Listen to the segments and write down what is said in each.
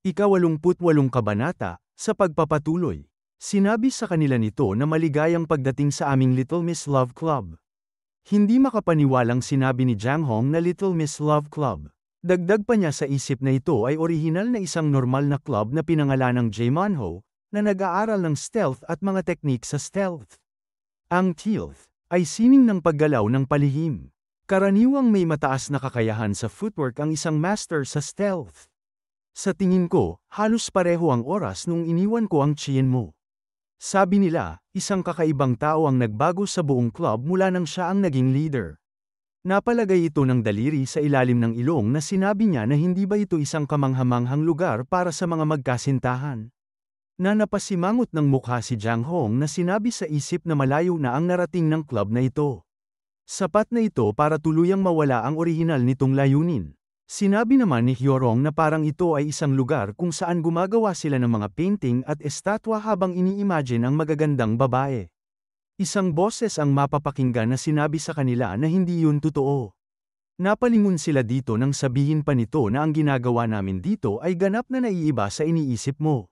Ika-88 kabanata, sa pagpapatuloy. Sinabi sa kanila nito na maligayang pagdating sa aming Little Miss Love Club. Hindi makapaniwalang sinabi ni Jang Hong na Little Miss Love Club. Dagdag pa niya sa isip na ito ay orihinal na isang normal na club na pinangalanang Jaemonho, na nag-aaral ng stealth at mga teknik sa stealth. Ang stealth ay sining ng paggalaw ng palihim. Karaniwang may mataas na kakayahan sa footwork ang isang master sa stealth. Sa tingin ko, halos pareho ang oras nung iniwan ko ang Chien mo. Sabi nila, isang kakaibang tao ang nagbago sa buong club mula nang siya ang naging leader. Napalagay ito ng daliri sa ilalim ng ilong na sinabi niya na hindi ba ito isang kamanghamanghang lugar para sa mga magkasintahan. Napasimangot ng mukha si Jang Hong na sinabi sa isip na malayo na ang narating ng club na ito. Sapat na ito para tuluyang mawala ang orihinal nitong layunin. Sinabi naman ni Hyorong na parang ito ay isang lugar kung saan gumagawa sila ng mga painting at estatwa habang ini-imagine ang magagandang babae. Isang boses ang mapapakinggan na sinabi sa kanila na hindi yun totoo. Napalingon sila dito nang sabihin pa nito na ang ginagawa namin dito ay ganap na naiiba sa iniisip mo.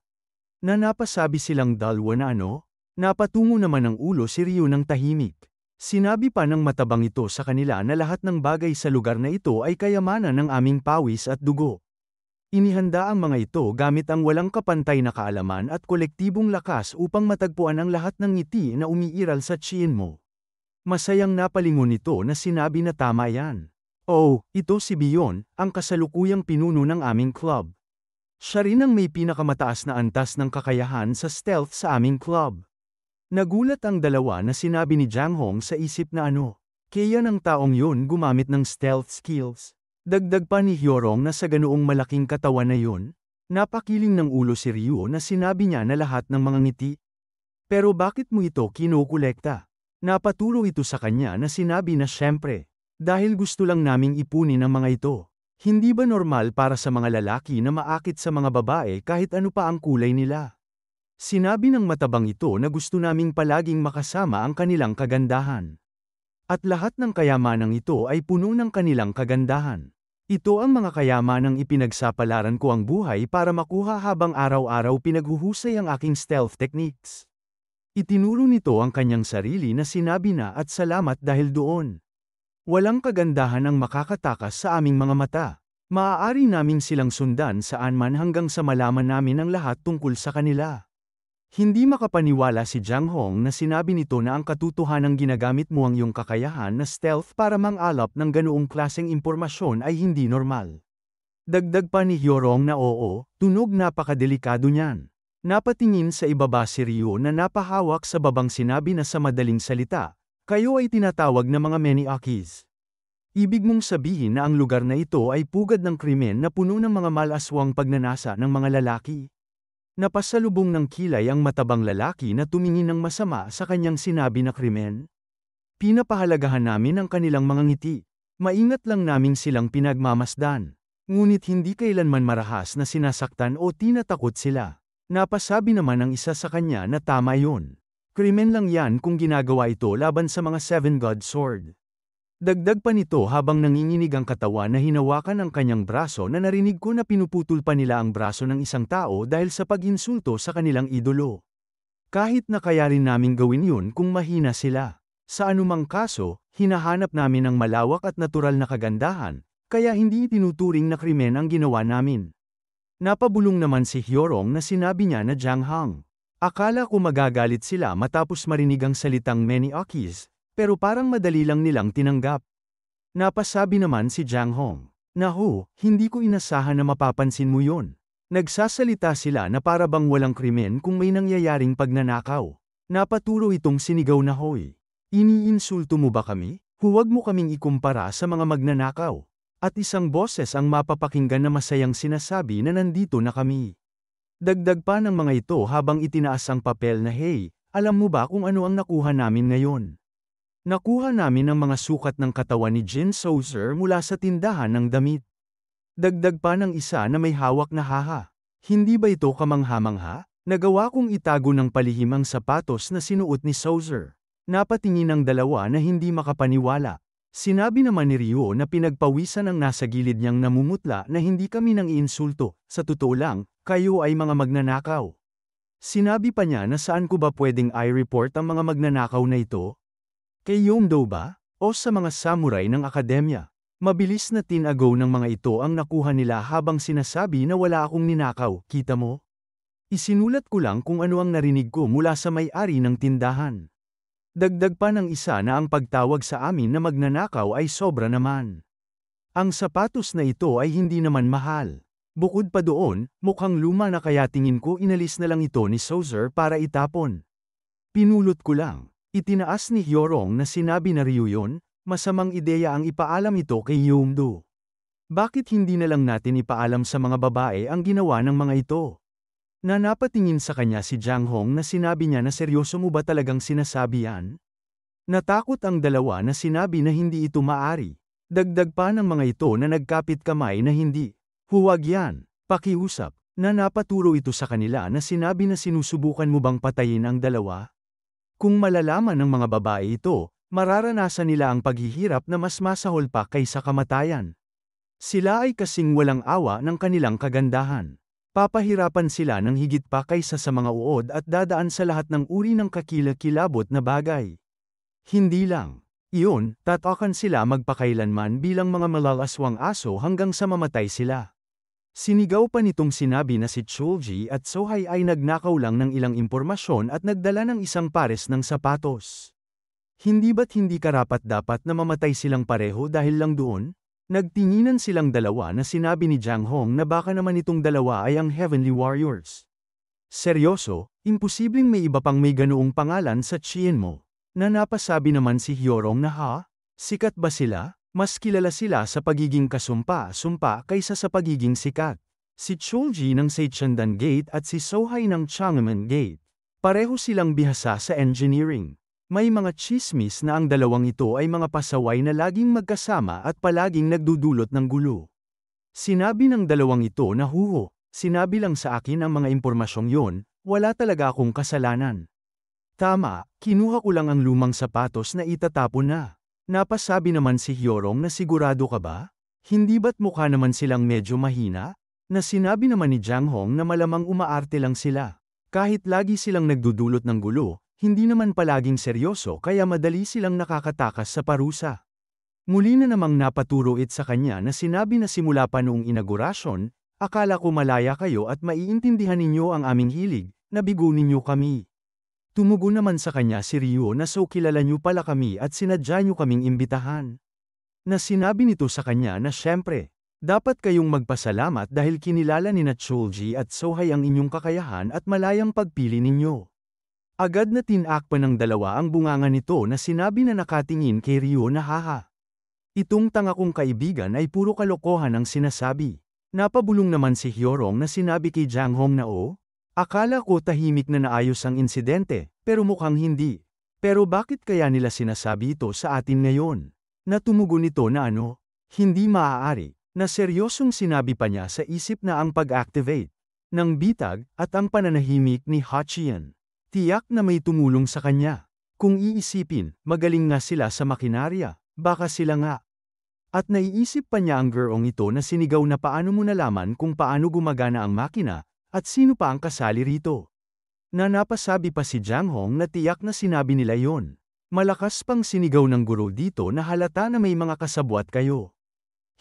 Napasabi silang dalwa na ano? Napatungo naman ang ulo si Ryu ng tahimik. Sinabi pa ng matabang ito sa kanila na lahat ng bagay sa lugar na ito ay kayamanan ng aming pawis at dugo. Inihanda ang mga ito gamit ang walang kapantay na kaalaman at kolektibong lakas upang matagpuan ang lahat ng ngiti na umiiral sa Chien mo. Masayang napalingon ito na sinabi na tama yan. Oh, ito si Bion, ang kasalukuyang pinuno ng aming club. Siya rin ang may pinakamataas na antas ng kakayahan sa stealth sa aming club. Nagulat ang dalawa na sinabi ni Jang Hong sa isip na ano, kaya ng taong yun gumamit ng stealth skills. Dagdag pa ni Hyorong na sa ganoong malaking katawan na yun, napakiling ng ulo si Ryu na sinabi niya na lahat ng mga ngiti. Pero bakit mo ito kinukolekta? Napaturo ito sa kanya na sinabi na syempre, dahil gusto lang naming ipunin ang mga ito. Hindi ba normal para sa mga lalaki na maakit sa mga babae kahit ano pa ang kulay nila? Sinabi ng matabang ito na gusto naming palaging makasama ang kanilang kagandahan. At lahat ng kayamanang ito ay puno ng kanilang kagandahan. Ito ang mga kayamanang ipinagsapalaran ko ang buhay para makuha habang araw-araw pinaghuhusay ang aking stealth techniques. Itinuro nito ang kanyang sarili na sinabi na at salamat dahil doon. Walang kagandahan ang makakatakas sa aming mga mata. Maaari naming silang sundan saan man hanggang sa malaman namin ang lahat tungkol sa kanila. Hindi makapaniwala si Jang Hong na sinabi nito na ang katotohanang ginagamit mo ang iyong kakayahan na stealth para mang-alap ng ganoong klaseng impormasyon ay hindi normal. Dagdag pa ni Hyorong na oo, tunog napakadelikado niyan. Napatingin sa ibaba si Ryu na napahawak sa babang sinabi na sa madaling salita, kayo ay tinatawag na mga maniakis. Ibig mong sabihin na ang lugar na ito ay pugad ng krimen na puno ng mga malaswang pagnanasa ng mga lalaki. Napasalubong ng kilay ang matabang lalaki na tumingin ng masama sa kanyang sinabi na krimen. Pinapahalagahan namin ang kanilang mga ngiti. Maingat lang naming silang pinagmamasdan. Ngunit hindi kailanman marahas na sinasaktan o tinatakot sila. Napasabi naman ang isa sa kanya na tama yun. Krimen lang yan kung ginagawa ito laban sa mga Seven God Sword. Dagdag pa nito habang nanginginig ang katawan na hinawakan ang kanyang braso na narinig ko na pinuputol pa nila ang braso ng isang tao dahil sa pag-insulto sa kanilang idolo. Kahit na kaya rin naming gawin yun kung mahina sila. Sa anumang kaso, hinahanap namin ang malawak at natural na kagandahan, kaya hindi itinuturing na krimen ang ginawa namin. Napabulong naman si Hyorong na sinabi niya na Jang Hong. Akala ko magagalit sila matapos marinig ang salitang maniakis. Pero parang madali lang nilang tinanggap. Napasabi naman si Jang Hong, naho, hindi ko inasahan na mapapansin mo yon. Nagsasalita sila na para bang walang krimen kung may nangyayaring pagnanakaw. Napaturo itong sinigaw na hoy. Iniinsulto mo ba kami? Huwag mo kaming ikumpara sa mga magnanakaw. At isang boses ang mapapakinggan na masayang sinasabi na nandito na kami. Dagdag pa ng mga ito habang itinaas ang papel na hey, alam mo ba kung ano ang nakuha namin ngayon? Nakuha namin ang mga sukat ng katawan ni Jin Souser mula sa tindahan ng damit. Dagdag pa ng isa na may hawak na haha. Hindi ba ito kamangha-mangha? Nagawa kong itago ng palihim ang sapatos na sinuot ni Souser. Napatingin ang dalawa na hindi makapaniwala. Sinabi naman ni Ryo na pinagpawisan ang nasa gilid niyang namumutla na hindi kami nang iinsulto, sa totoo lang, kayo ay mga magnanakaw. Sinabi pa niya na saan ko ba pwedeng i-report ang mga magnanakaw na ito? Kay Yomdo ba? O sa mga samurai ng akademya? Mabilis na tinago ng mga ito ang nakuha nila habang sinasabi na wala akong ninakaw, kita mo? Isinulat ko lang kung ano ang narinig ko mula sa may-ari ng tindahan. Dagdag pa ng isa na ang pagtawag sa amin na magnanakaw ay sobra naman. Ang sapatos na ito ay hindi naman mahal. Bukod pa doon, mukhang luma na kaya tingin ko inalis na lang ito ni Sozer para itapon. Pinulot ko lang. Itinaas ni Hyorong na sinabi na Ryo yun, masamang ideya ang ipaalam ito kay Yomdo. Bakit hindi na lang natin ipaalam sa mga babae ang ginawa ng mga ito? Na napatingin sa kanya si Jang Hong na sinabi niya na seryoso mo ba talagang sinasabi yan? Natakot ang dalawa na sinabi na hindi ito maari. Dagdag pa ng mga ito na nagkapit kamay na hindi. Huwag yan, pakiusap, na napaturo ito sa kanila na sinabi na sinusubukan mo bang patayin ang dalawa? Kung malalaman ng mga babae ito, mararanasan nila ang paghihirap na mas masahol pa kaysa kamatayan. Sila ay kasing walang awa ng kanilang kagandahan. Papahirapan sila ng higit pa kaysa sa mga uod at dadaan sa lahat ng uri ng kakilakilabot na bagay. Hindi lang iyon, tatakan sila magpakailanman bilang mga malalaswang aso hanggang sa mamatay sila. Sinigaw pa nitong sinabi na si Chulji at Sohai ay nagnakaw lang ng ilang impormasyon at nagdala ng isang pares ng sapatos. Hindi ba't hindi karapat-dapat na mamatay silang pareho dahil lang doon? Nagtinginan silang dalawa na sinabi ni Jang Hong na baka naman itong dalawa ay ang Heavenly Warriors. Seryoso, imposibleng may iba pang may ganoong pangalan sa Chien mo. Na napasabi naman si Hyorong na sikat ba sila? Mas kilala sila sa pagiging kasumpa-sumpa kaysa sa pagiging sikat. Si Chulji ng Seichandan Gate at si Sohai ng Chang'an Gate. Pareho silang bihasa sa engineering. May mga chismis na ang dalawang ito ay mga pasaway na laging magkasama at palaging nagdudulot ng gulo. Sinabi ng dalawang ito na sinabi lang sa akin ang mga impormasyong yon, wala talaga akong kasalanan. Tama, kinuha ko lang ang lumang sapatos na itatapon na. Napasabi naman si Hyorong na sigurado ka ba? Hindi ba't mukha naman silang medyo mahina? Na sinabi naman ni Jang Hong na malamang umaarte lang sila. Kahit lagi silang nagdudulot ng gulo, hindi naman palaging seryoso kaya madali silang nakakatakas sa parusa. Muli na namang napaturo sa kanya na sinabi na simula pa noong inaugurasyon, akala ko malaya kayo at maiintindihan ninyo ang aming hilig, nabigo ninyo kami. Tumugon naman sa kanya si Ryo na kilala niyo pala kami at sinadya niyo kaming imbitahan. Na sinabi nito sa kanya na syempre, dapat kayong magpasalamat dahil kinilala ni Chulji at Sohai ang inyong kakayahan at malayang pagpili ninyo. Agad na tinakpan ng dalawa ang bunganga nito na sinabi na nakatingin kay Ryo na Itong tanga kong kaibigan ay puro kalokohan ang sinasabi. Napabulong naman si Hyorong na sinabi kay Jang Hong na akala ko tahimik na naayos ang insidente, pero mukhang hindi. Pero bakit kaya nila sinasabi ito sa atin ngayon? Natumugon nito na hindi maaari, na seryosong sinabi pa niya sa isip na ang pag-activate ng bitag at ang pananahimik ni Hachian. Tiyak na may tumulong sa kanya. Kung iisipin, magaling nga sila sa makinarya, baka sila nga. At naiisip pa niya ang girong ito na sinigaw na paano mo nalaman kung paano gumagana ang makina, at sino pa ang kasali rito? Na napasabi pa si Jang Hong na tiyak na sinabi nila yon. Malakas pang sinigaw ng guro dito na halata na may mga kasabwat kayo.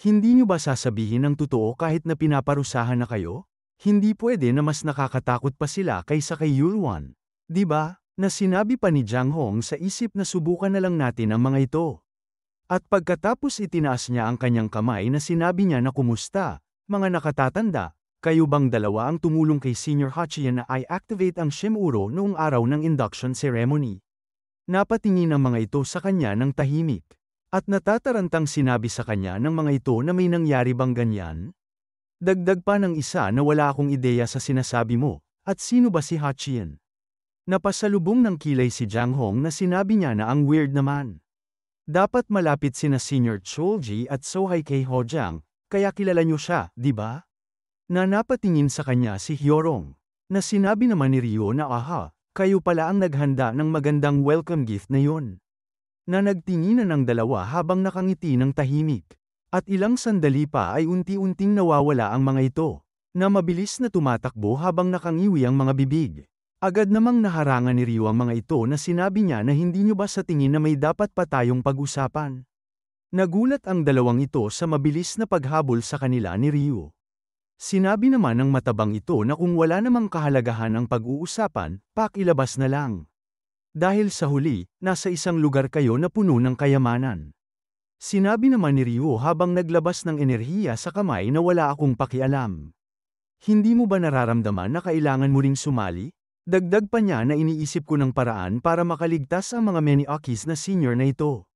Hindi niyo ba sasabihin ang totoo kahit na pinaparusahan na kayo? Hindi pwede na mas nakakatakot pa sila kaysa kay Yulwan. Di ba? Na sinabi pa ni Jang Hong sa isip na subukan na lang natin ang mga ito. At pagkatapos itinaas niya ang kanyang kamay na sinabi niya na kumusta, mga nakatatanda. Kayo bang dalawa ang tumulong kay Senior Hachian na i-activate ang Shimuro noong araw ng induction ceremony? Napatingin ang mga ito sa kanya ng tahimik. At natatarantang sinabi sa kanya ng mga ito na may nangyari bang ganyan? Dagdag pa ng isa na wala akong ideya sa sinasabi mo, at sino ba si Hachian? Napasalubong ng kilay si Jang Hong na sinabi niya na ang weird naman. Dapat malapit sina Senior Chulji at Sohai kay Hojang, kaya kilala niyo siya, di ba? Na napatingin sa kanya si Hyorong. Na sinabi naman ni Ryo na kayo pala ang naghanda ng magandang welcome gift na yon. na nagtinginan ang dalawa habang nakangiti ng tahimik. At ilang sandali pa ay unti-unting nawawala ang mga ito, na mabilis na tumatakbo habang nakangiwi ang mga bibig. Agad namang naharangan ni Ryu ang mga ito na sinabi niya na hindi niyo ba sa tingin na may dapat pa tayong pag-usapan. Nagulat ang dalawang ito sa mabilis na paghabol sa kanila ni Ryu. Sinabi naman ng matabang ito na kung wala namang kahalagahan ang pag-uusapan, pakilabas na lang. Dahil sa huli, nasa isang lugar kayo na puno ng kayamanan. Sinabi naman ni Ryu habang naglabas ng enerhiya sa kamay na wala akong pakialam. Hindi mo ba nararamdaman na kailangan mo ring sumali? Dagdag pa niya na iniisip ko ng paraan para makaligtas ang mga Meniakis na senior na ito.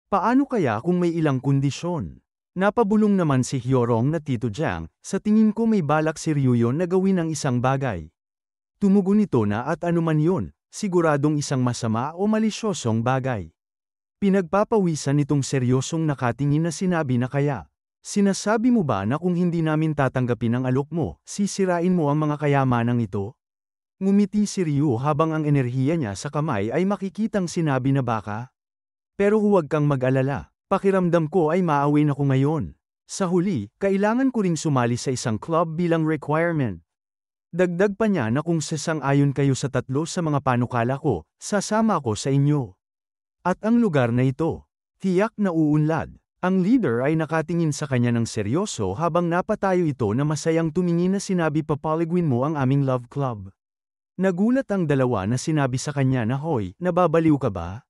Paano kaya kung may ilang kondisyon? Napabulong naman si Hyorong na Tito Jiang, sa tingin ko may balak si Ryuyon na gawin ang isang bagay. Tumugon ito na at anuman yon, siguradong isang masama o malisyosong bagay. Pinagpapawisan nitong seryosong nakatingin na sinabi na kaya. Sinasabi mo ba na kung hindi namin tatanggapin ang alok mo, sisirain mo ang mga kayamanang ito? Ngumiti si Ryu habang ang enerhiya niya sa kamay ay makikitang sinabi na baka. Pero huwag kang mag-alala. Pakiramdam ko ay maawin ako ngayon. Sa huli, kailangan ko ring sumali sa isang club bilang requirement. Dagdag pa niya na kung sasang-ayon kayo sa tatlo sa mga panukala ko, sasama ako sa inyo. At ang lugar na ito, tiyak na uunlad. Ang leader ay nakatingin sa kanya ng seryoso habang napatayo ito na masayang tumingin na sinabi papaligwin mo ang aming love club. Nagulat ang dalawa na sinabi sa kanya na hoy, nababaliw ka ba?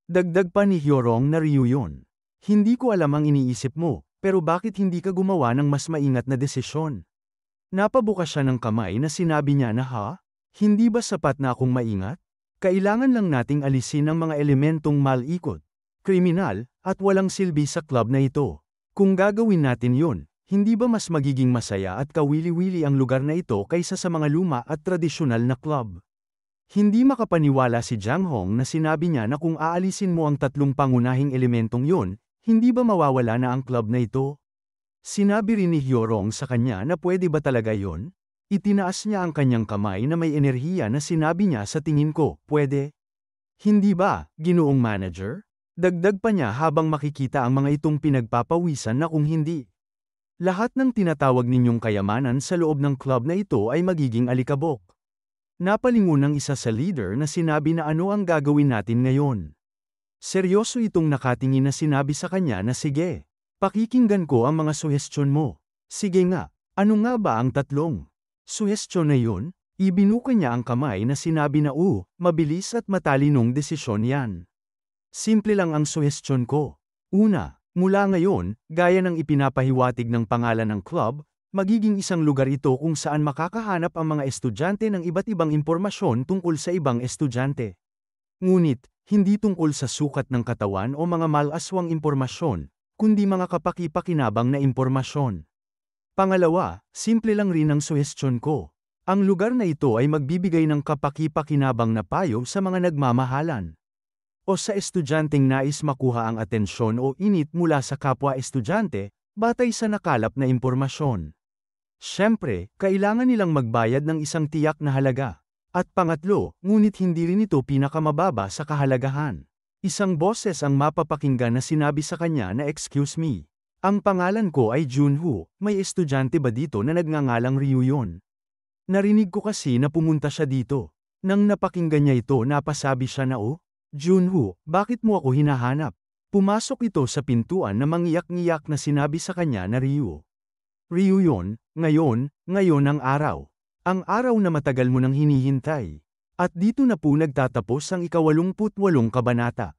Dagdag pa ni Hyorong na Ryu yun. Hindi ko alam ang iniisip mo, pero bakit hindi ka gumawa ng mas maingat na desisyon? Napabukas siya ng kamay na sinabi niya na ha? Hindi ba sapat na akong maingat? Kailangan lang nating alisin ang mga elementong malikot, kriminal, at walang silbi sa club na ito. Kung gagawin natin yun, hindi ba mas magiging masaya at kawili-wili ang lugar na ito kaysa sa mga luma at tradisyonal na club? Hindi makapaniwala si Jiang Hong na sinabi niya na kung aalisin mo ang tatlong pangunahing elementong yun, hindi ba mawawala na ang club na ito? Sinabi rin ni Hyorong sa kanya na pwede ba talaga yon? Itinaas niya ang kanyang kamay na may enerhiya na sinabi niya sa tingin ko, pwede? Hindi ba, ginoong manager? Dagdag pa niya habang makikita ang mga itong pinagpapawisan na kung hindi. Lahat ng tinatawag ninyong kayamanan sa loob ng club na ito ay magiging alikabok. Napalingon ng isa sa leader na sinabi na ano ang gagawin natin ngayon. Seryoso itong nakatingin na sinabi sa kanya na sige, pakikinggan ko ang mga suhestyon mo. Sige nga, ano nga ba ang tatlong suhestyon na yun? Ibinuka niya ang kamay na sinabi na mabilis at matalinong desisyon yan. Simple lang ang suhestyon ko. Una, mula ngayon, gaya ng ipinapahiwatig ng pangalan ng club, magiging isang lugar ito kung saan makakahanap ang mga estudyante ng iba't ibang impormasyon tungkol sa ibang estudyante. Ngunit, hindi tungkol sa sukat ng katawan o mga malaswang impormasyon, kundi mga kapaki-pakinabang na impormasyon. Pangalawa, simple lang rin ang suhestyon ko. Ang lugar na ito ay magbibigay ng kapaki-pakinabang na payo sa mga nagmamahalan. O sa estudyanteng nais makuha ang atensyon o init mula sa kapwa-estudyante, batay sa nakalap na impormasyon. Siyempre, kailangan nilang magbayad ng isang tiyak na halaga. At pangatlo, ngunit hindi rin ito pinakamababa sa kahalagahan. Isang boses ang mapapakinggan na sinabi sa kanya na excuse me. Ang pangalan ko ay Junho, may estudyante ba dito na nagngangalang Ryuyon? Narinig ko kasi na pumunta siya dito. Nang napakinggan niya ito napasabi siya na Junho, bakit mo ako hinahanap? Pumasok ito sa pintuan na mangiyak-ngiyak na sinabi sa kanya na Ryu. Ryuyon, ngayon ang araw. Ang araw na matagal mo nang hinihintay. At dito na po nagtatapos ang 88 kabanata.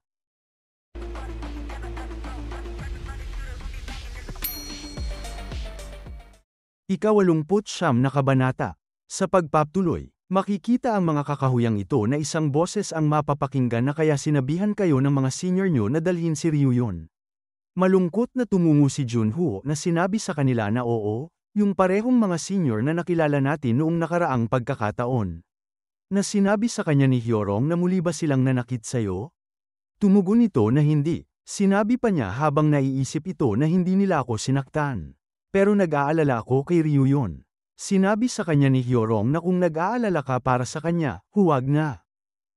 Ika-89 na kabanata. Sa pagpaptuloy, makikita ang mga kakahuyang ito na isang boses ang mapapakinggan na kaya sinabihan kayo ng mga senior nyo na dalhin si Ryuyon. Malungkot na tumungo si Junho na sinabi sa kanila na oo, yung parehong mga senior na nakilala natin noong nakaraang pagkakataon. Na sinabi sa kanya ni Hyorong na muli ba silang nanakit sayo? Tumugon ito na hindi. Sinabi pa niya habang naiisip ito na hindi nila ako sinaktan. Pero nag-aalala ako kay Ryuyon. Sinabi sa kanya ni Hyorong na kung nag-aalala ka para sa kanya, huwag na.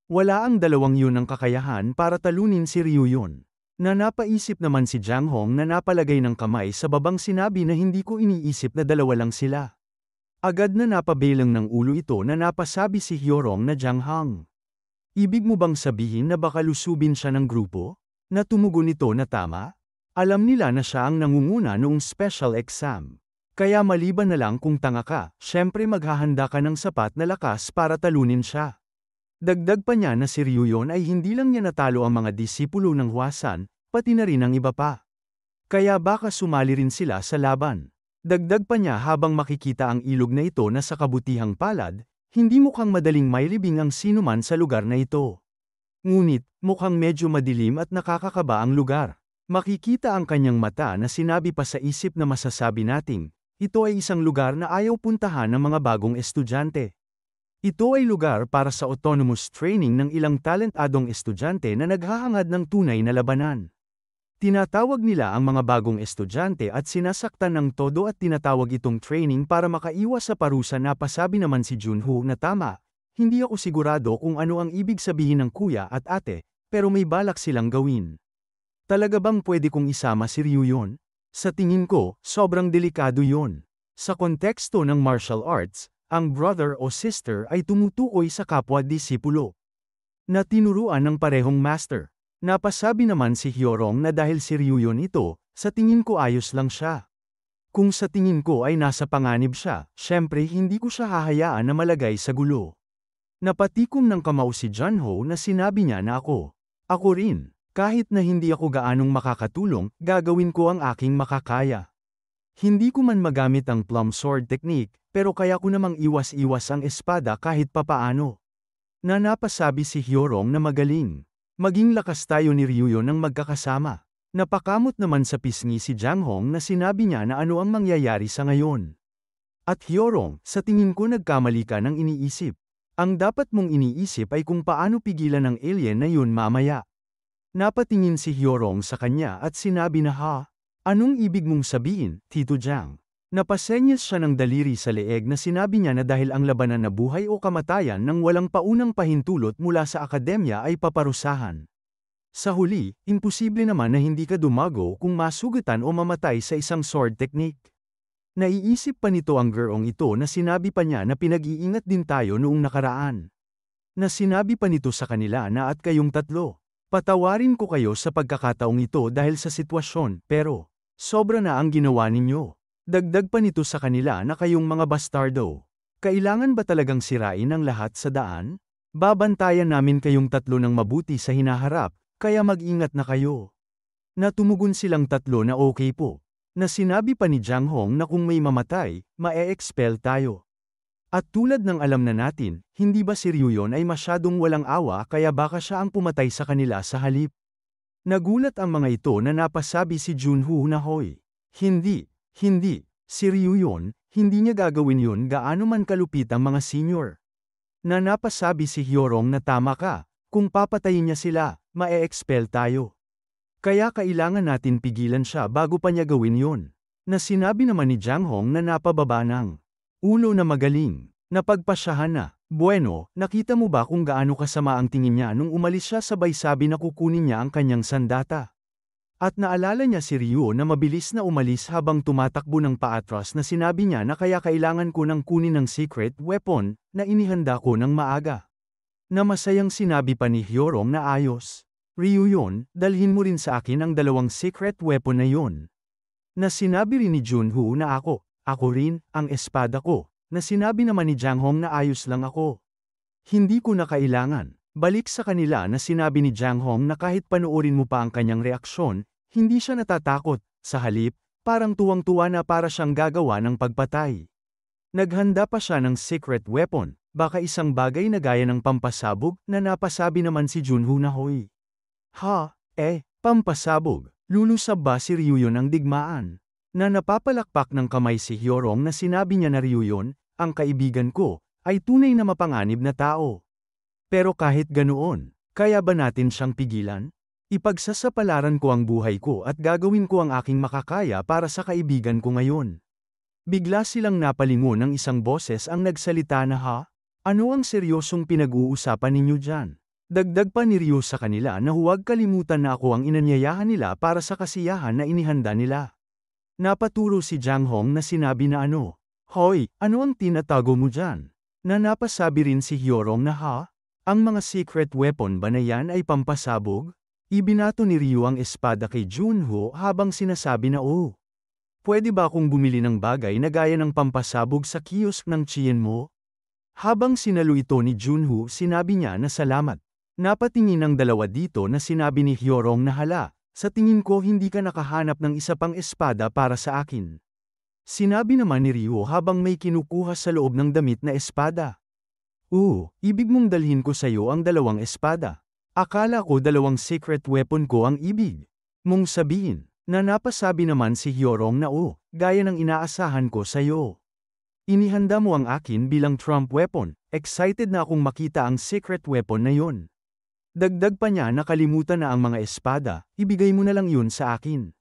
Wala ang dalawang yun ang kakayahan para talunin si Ryuyon. Na napaisip naman si Jang Hong na napalagay ng kamay sa babang sinabi na hindi ko iniisip na dalawa lang sila. Agad na napabelang ng ulo ito na napasabi si Hyorong na Jang Hong. Ibig mo bang sabihin na baka lusubin siya ng grupo? Na tumugon ito na tama? Alam nila na siya ang nangunguna noong special exam. Kaya maliban na lang kung tanga ka, syempre maghahanda ka ng sapat na lakas para talunin siya. Dagdag pa niya na si Ryuyon ay hindi lang niya natalo ang mga disipulo ng Hwasan, pati na rin ang iba pa. Kaya baka sumali rin sila sa laban. Dagdag pa niya habang makikita ang ilog na ito na sa kabutihang palad, hindi mukhang madaling mailibing ang sinuman sa lugar na ito. Ngunit, mukhang medyo madilim at nakakakaba ang lugar. Makikita ang kanyang mata na sinabi pa sa isip na masasabi nating, ito ay isang lugar na ayaw puntahan ng mga bagong estudyante. Ito ay lugar para sa autonomous training ng ilang talentadong estudyante na naghahangad ng tunay na labanan. Tinatawag nila ang mga bagong estudyante at sinasaktan ng todo at tinatawag itong training para makaiwas sa parusa. Napasabi naman si Junho na tama, hindi ako sigurado kung ano ang ibig sabihin ng kuya at ate, pero may balak silang gawin. Talaga bang pwede kong isama si Ryuyon? Sa tingin ko, sobrang delikado yon. Sa konteksto ng martial arts, ang brother o sister ay tumutukoy sa kapwa-disipulo na tinuruan ng parehong master. Napasabi naman si Hyorong na dahil si Ryuyon ito, sa tingin ko ayos lang siya. Kung sa tingin ko ay nasa panganib siya, syempre hindi ko siya hahayaan na malagay sa gulo. Napatikom ng kamao si Junho na sinabi niya na ako rin, kahit na hindi ako gaanong makakatulong, gagawin ko ang aking makakaya. Hindi ko man magamit ang plum sword technique, pero kaya ko namang iwas-iwas ang espada kahit papaano. Na napasabi si Hyorong na magaling. Maging lakas tayo ni Ryuyon ng magkakasama. Napakamot naman sa pisngi si Jang Hong na sinabi niya na ano ang mangyayari sa ngayon. At Hyorong, sa tingin ko nagkamali ka ng iniisip. Ang dapat mong iniisip ay kung paano pigilan ng alien na yun mamaya. Napatingin si Hyorong sa kanya at sinabi na anong ibig mong sabihin, Tito Jang? Napasenyas siya ng daliri sa leeg na sinabi niya na dahil ang labanan na buhay o kamatayan ng walang paunang pahintulot mula sa akademya ay paparusahan. Sa huli, imposible naman na hindi ka dumago kung masugatan o mamatay sa isang sword technique. Naiisip pa nito ang girong ito na sinabi pa niya na pinag-iingat din tayo noong nakaraan. Na sinabi pa nito sa kanila na at kayong tatlo, patawarin ko kayo sa pagkakataong ito dahil sa sitwasyon, pero sobra na ang ginawa ninyo. Dagdag pa nito sa kanila na kayong mga bastardo. Kailangan ba talagang sirain ang lahat sa daan? Babantayan namin kayong tatlo ng mabuti sa hinaharap, kaya mag-ingat na kayo. Na tumugon silang tatlo na okay po. Na sinabi pa ni Jang Hong na kung may mamatay, mae-expel tayo. At tulad ng alam na natin, hindi ba si Ryuyon ay masyadong walang awa kaya baka siya ang pumatay sa kanila sa halip? Nagulat ang mga ito na napasabi si Junho na hoy. Hindi, si Ryuyon, hindi niya gagawin yun gaano man kalupit ang mga senior. Na napasabi si Hyorong na tama ka, kung papatayin niya sila, mae-expel tayo. Kaya kailangan natin pigilan siya bago pa niya gawin yun. Na sinabi naman ni Jang Hong na napababa ng ulo na magaling, napagpasyahan na. Bueno, nakita mo ba kung gaano kasama ang tingin niya nung umalis siya sabay sabi na kukunin niya ang kanyang sandata? At naalala niya si Ryu na mabilis na umalis habang tumatakbo ng paatras na sinabi niya na kaya kailangan ko nang kunin ng secret weapon na inihanda ko ng maaga. Na masayang sinabi pa ni Hyorong na ayos. Ryuyon, dalhin mo rin sa akin ang dalawang secret weapon na yon. Na sinabi rin ni Junho na ako rin, ang espada ko. Na sinabi naman ni Jang Hong na ayos lang ako. Hindi ko na kailangan. Balik sa kanila na sinabi ni Jang Hong na kahit panoorin mo pa ang kanyang reaksyon, hindi siya natatakot, sa halip, parang tuwang-tuwa na para siyang gagawa ng pagpatay. Naghanda pa siya ng secret weapon, baka isang bagay na gaya ng pampasabog na napasabi naman si Junho na hoy. Pampasabog, lulusab ba si Ryuyon ang digmaan? Na napapalakpak ng kamay si Hyorong na sinabi niya na Ryuyon, ang kaibigan ko, ay tunay na mapanganib na tao. Pero kahit ganoon, kaya ba natin siyang pigilan? Ipagsasapalaran ko ang buhay ko at gagawin ko ang aking makakaya para sa kaibigan ko ngayon. Bigla silang napalingon ng isang boses ang nagsalita na ano ang seryosong pinag-uusapan ninyo dyan? Dagdag pa ni Ryu sa kanila na huwag kalimutan na ako ang inanyayahan nila para sa kasiyahan na inihanda nila. Napaturo si Jang Hong na sinabi na ano, "Hoy, ano ang tinatago mo dyan?" Na napasabi rin si Hyorong na ang mga secret weapon ba na yan ay pampasabog? Ibinato ni Ryu ang espada kay Junho habang sinasabi na pwede ba akong bumili ng bagay na gaya ng pampasabog sa kiosk ng tiyen mo? Habang sinalo ito ni Junho sinabi niya na salamat. Napatingin ang dalawa dito na sinabi ni Hyorong na sa tingin ko hindi ka nakahanap ng isa pang espada para sa akin. Sinabi naman ni Ryu habang may kinukuha sa loob ng damit na espada. Ibig mong dalhin ko sa'yo ang dalawang espada. Akala ko dalawang secret weapon ko ang ibig mong sabihin, na napasabi naman si Hyorong na gaya ng inaasahan ko sa'yo. Inihanda mo ang akin bilang trump weapon, excited na akong makita ang secret weapon na yon. Dagdag pa niya na kalimutan na ang mga espada, ibigay mo na lang yun sa akin.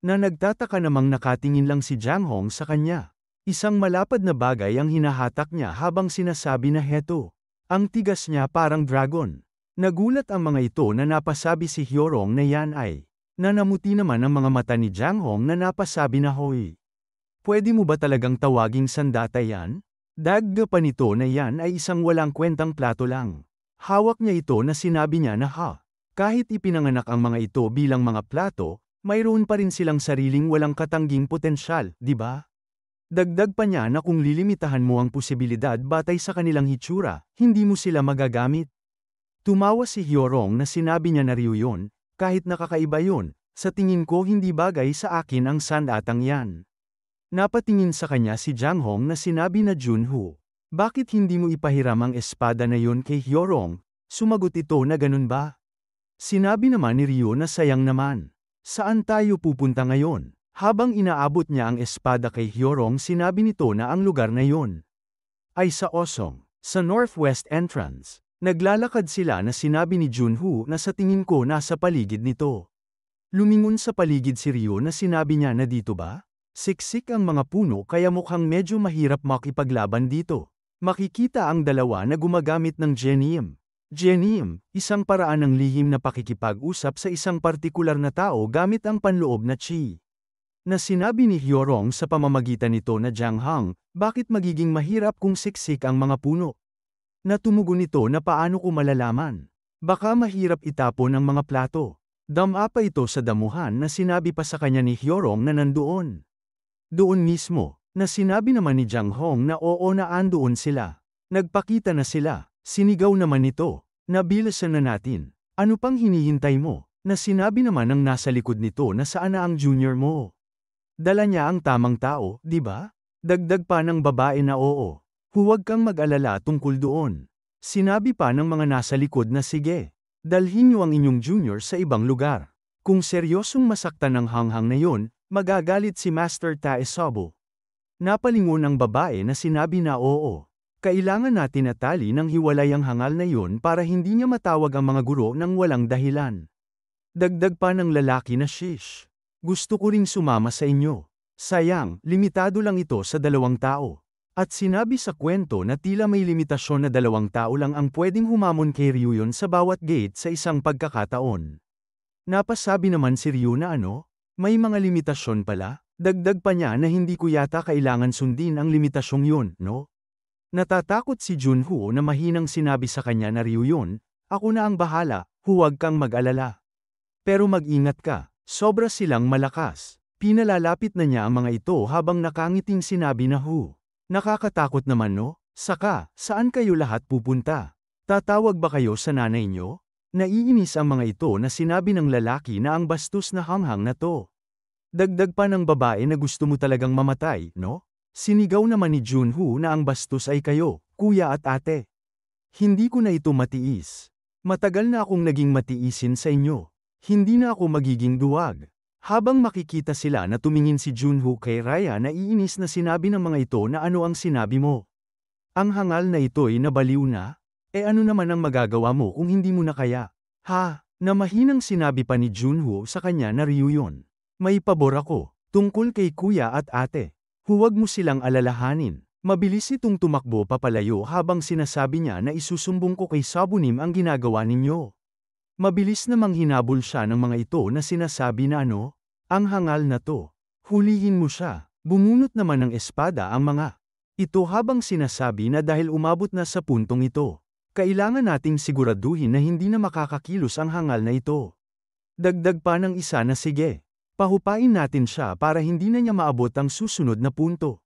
Na nagtataka namang nakatingin lang si Jang Hong sa kanya. Isang malapad na bagay ang hinahatak niya habang sinasabi na heto. Ang tigas niya parang dragon. Nagulat ang mga ito na napasabi si Hyorong na yan ay. Nanamuti naman ang mga mata ni Jang Hong na napasabi na hoy. Pwede mo ba talagang tawaging sandata yan? Dagdag pa nito na yan ay isang walang kwentang plato lang. Hawak niya ito na sinabi niya na kahit ipinanganak ang mga ito bilang mga plato, mayroon pa rin silang sariling walang katangging potensyal, di ba? Dagdag pa niya na kung lilimitahan mo ang posibilidad batay sa kanilang hitsura, hindi mo sila magagamit. Tumawa si Hyorong na sinabi niya na Ryu yun, kahit nakakaiba yun, sa tingin ko hindi bagay sa akin ang sandatang yan. Napatingin sa kanya si Jang Hong na sinabi na Junho. Bakit hindi mo ipahiram ang espada na yun kay Hyorong? Sumagot ito na ganun ba? Sinabi naman ni Ryu na sayang naman. Saan tayo pupunta ngayon? Habang inaabot niya ang espada kay Hyorong sinabi nito na ang lugar na yun ay sa Osong, sa northwest entrance. Naglalakad sila na sinabi ni Junho na sa tingin ko nasa paligid nito. Lumingon sa paligid si Ryu na sinabi niya na dito ba? Siksik ang mga puno kaya mukhang medyo mahirap makipaglaban dito. Makikita ang dalawa na gumagamit ng Genium. Genium, isang paraan ng lihim na pakikipag-usap sa isang partikular na tao gamit ang panloob na chi. Na sinabi ni Hyorong sa pamamagitan nito na Jang Hong, bakit magiging mahirap kung siksik ang mga puno? Natumugon nito na paano ko malalaman. Baka mahirap itapon ang mga plato. Dama pa ito sa damuhan na sinabi pa sa kanya ni Hyorong na nandoon. Doon mismo. Na sinabi naman ni Jang Hong na oo na andoon sila. Nagpakita na sila. Sinigaw naman nito. Nabilasan na natin. Ano pang hinihintay mo? Na sinabi naman ng nasa likod nito na saan na ang junior mo. Dala niya ang tamang tao, di ba? Dagdag pa ng babae na oo. Huwag kang mag-alala tungkol doon. Sinabi pa ng mga nasa likod na sige. Dalhin niyo ang inyong junior sa ibang lugar. Kung seryosong masaktan ng hanghang na yon, magagalit si Master Taesobo. Napalingon ang babae na sinabi na oo. Kailangan natin natali ng hiwalay ang hangal na yun para hindi niya matawag ang mga guro ng walang dahilan. Dagdag pa ng lalaki na shish. Gusto ko ring sumama sa inyo. Sayang, limitado lang ito sa 2 tao. At sinabi sa kwento na tila may limitasyon na 2 tao lang ang pwedeng humamon kay Ryu yun sa bawat gate sa isang pagkakataon. Napasabi naman si Ryu na may mga limitasyon pala. Dagdag pa niya na hindi ko yata kailangan sundin ang limitasyong yun, no? Natatakot si Junho na mahinang sinabi sa kanya na Ryu yun, ako na ang bahala, huwag kang mag-alala. Pero mag-ingat ka, sobra silang malakas. Pinalalapit na niya ang mga ito habang nakangiting sinabi na nakakatakot naman no? Saka, saan kayo lahat pupunta? Tatawag ba kayo sa nanay nyo? Naiinis ang mga ito na sinabi ng lalaki na ang bastos na hanghang na to. Dagdag pa ng babae na gusto mo talagang mamatay, no? Sinigaw naman ni Junho na ang bastos ay kayo, kuya at ate. Hindi ko na ito matiis. Matagal na akong naging matiisin sa inyo. Hindi na ako magiging duwag. Habang makikita sila na tumingin si Junho kay Raya na iinis na sinabi ng mga ito na ano ang sinabi mo. Ang hangal na ito'y nabaliw na? Ano naman ang magagawa mo kung hindi mo na kaya? Na mahinang sinabi pa ni Junho sa kanya na Ryu yun. May pabor ako, tungkol kay kuya at ate. Huwag mo silang alalahanin. Mabilis itong tumakbo papalayo habang sinasabi niya na isusumbong ko kay Sabunim ang ginagawa ninyo. Mabilis namang hinabol siya ng mga ito na sinasabi na ano? Ang hangal na to. Hulihin mo siya. Bumunot naman ng espada ang mga ito habang sinasabi na dahil umabot na sa puntong ito. Kailangan nating siguraduhin na hindi na makakakilos ang hangal na ito. Dagdag pa ng isa na sige. Pahupain natin siya para hindi na niya maabot ang susunod na punto.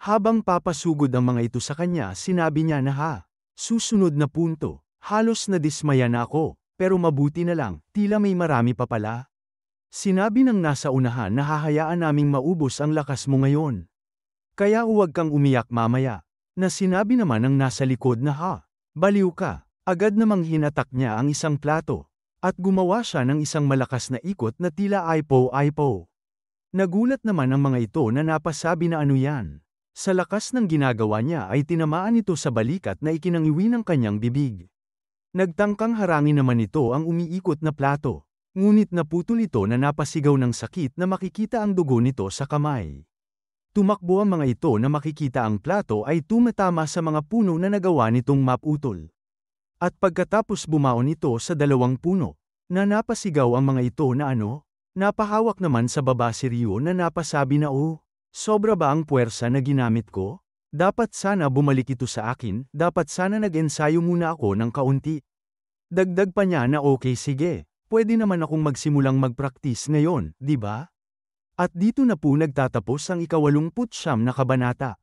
Habang papasugod ang mga ito sa kanya, sinabi niya na susunod na punto. Halos nadismaya na ako. Pero mabuti na lang, tila may marami pa pala. Sinabi ng nasa unahan na hahayaan naming maubos ang lakas mo ngayon. Kaya huwag kang umiyak mamaya. Na sinabi naman ng nasa likod na baliw ka. Agad namang hinatak niya ang isang plato. At gumawa siya ng isang malakas na ikot na tila aipo-aipo. Nagulat naman ang mga ito na napasabi na ano yan. Sa lakas ng ginagawa niya ay tinamaan ito sa balikat na ikinangiwi ng kanyang bibig. Nagtangkang harangin naman ito ang umiikot na plato, ngunit naputol ito na napasigaw ng sakit na makikita ang dugo nito sa kamay. Tumakbo ang mga ito na makikita ang plato ay tumatama sa mga puno na nagawa nitong maputol. At pagkatapos bumaon ito sa dalawang puno, na napasigaw ang mga ito na ano? Napahawak naman sa baba si Ryo na napasabi na sobra ba ang puwersa na ginamit ko? Dapat sana bumalik ito sa akin, dapat sana nag-ensayo muna ako ng kaunti. Dagdag pa niya na okay sige, pwede naman akong magsimulang magpraktis ngayon, di ba? At dito na po nagtatapos ang 89 na kabanata.